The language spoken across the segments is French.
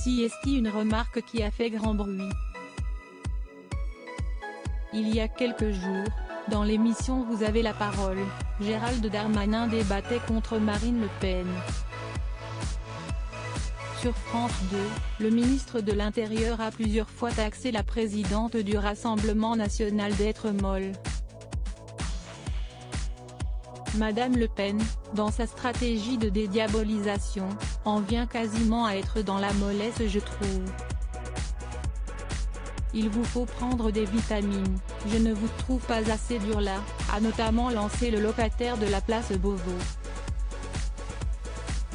CST, une remarque qui a fait grand bruit. Il y a quelques jours, dans l'émission Vous avez la parole, Gérald Darmanin débattait contre Marine Le Pen. Sur France 2, le ministre de l'Intérieur a plusieurs fois taxé la présidente du Rassemblement national d'être molle. Madame Le Pen, dans sa stratégie de dédiabolisation, en vient quasiment à être dans la mollesse, je trouve. Il vous faut prendre des vitamines, je ne vous trouve pas assez dur là, a notamment lancé le locataire de la place Beauvau.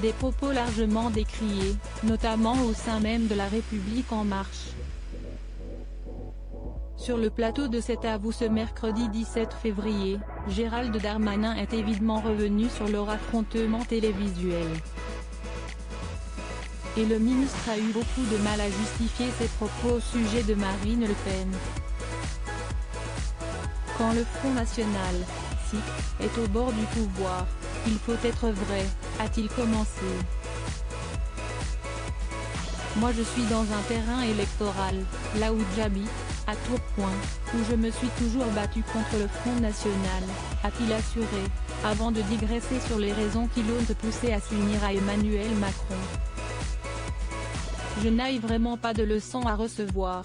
Des propos largement décriés, notamment au sein même de La République En Marche. Sur le plateau de C'est à vous ce mercredi 17 février, Gérald Darmanin est évidemment revenu sur leur affrontement télévisuel. Et le ministre a eu beaucoup de mal à justifier ses propos au sujet de Marine Le Pen. Quand le Front National, SIC, est au bord du pouvoir, il faut être vrai, a-t-il commencé. Moi je suis dans un terrain électoral, là où j'habite, à Tourcoing, où je me suis toujours battu contre le Front National, a-t-il assuré, avant de digresser sur les raisons qui l'ont poussé à s'unir à Emmanuel Macron. Je n'aille vraiment pas de leçons à recevoir.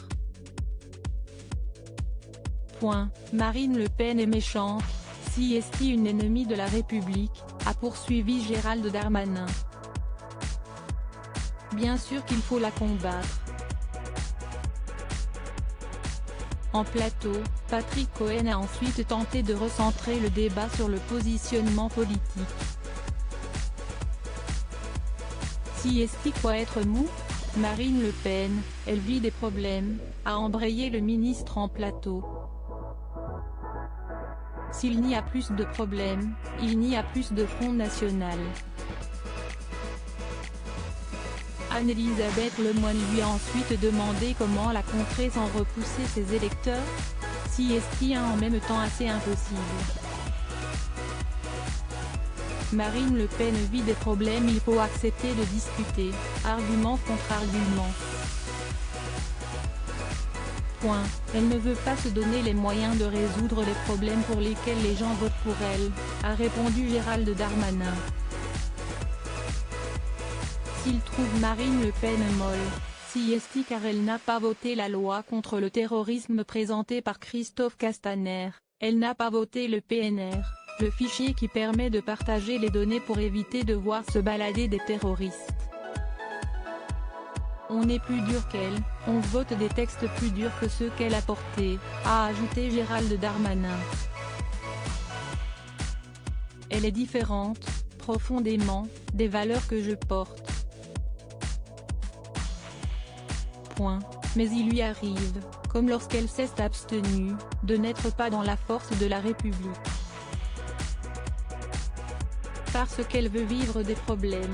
Marine Le Pen est méchante, CST une ennemie de la République, a poursuivi Gérald Darmanin. Bien sûr qu'il faut la combattre. En plateau, Patrick Cohen a ensuite tenté de recentrer le débat sur le positionnement politique. CST quoi être mou ? Marine Le Pen, elle vit des problèmes, a embrayé le ministre en plateau. S'il n'y a plus de problèmes, il n'y a plus de Front National. Anne-Elisabeth Lemoine lui a ensuite demandé comment la contrer sans repousser ses électeurs. CST en même temps assez impossible. Marine Le Pen vit des problèmes, il faut accepter de discuter, argument contre argument. Elle ne veut pas se donner les moyens de résoudre les problèmes pour lesquels les gens votent pour elle, a répondu Gérald Darmanin. S'il trouve Marine Le Pen molle, CST car elle n'a pas voté la loi contre le terrorisme présentée par Christophe Castaner, elle n'a pas voté le PNR, le fichier qui permet de partager les données pour éviter de voir se balader des terroristes. On est plus dur qu'elle, on vote des textes plus durs que ceux qu'elle a portés, a ajouté Gérald Darmanin. Elle est différente, profondément, des valeurs que je porte. Mais il lui arrive, comme lorsqu'elle s'est abstenue, de n'être pas dans la force de la République. Parce qu'elle veut vivre des problèmes.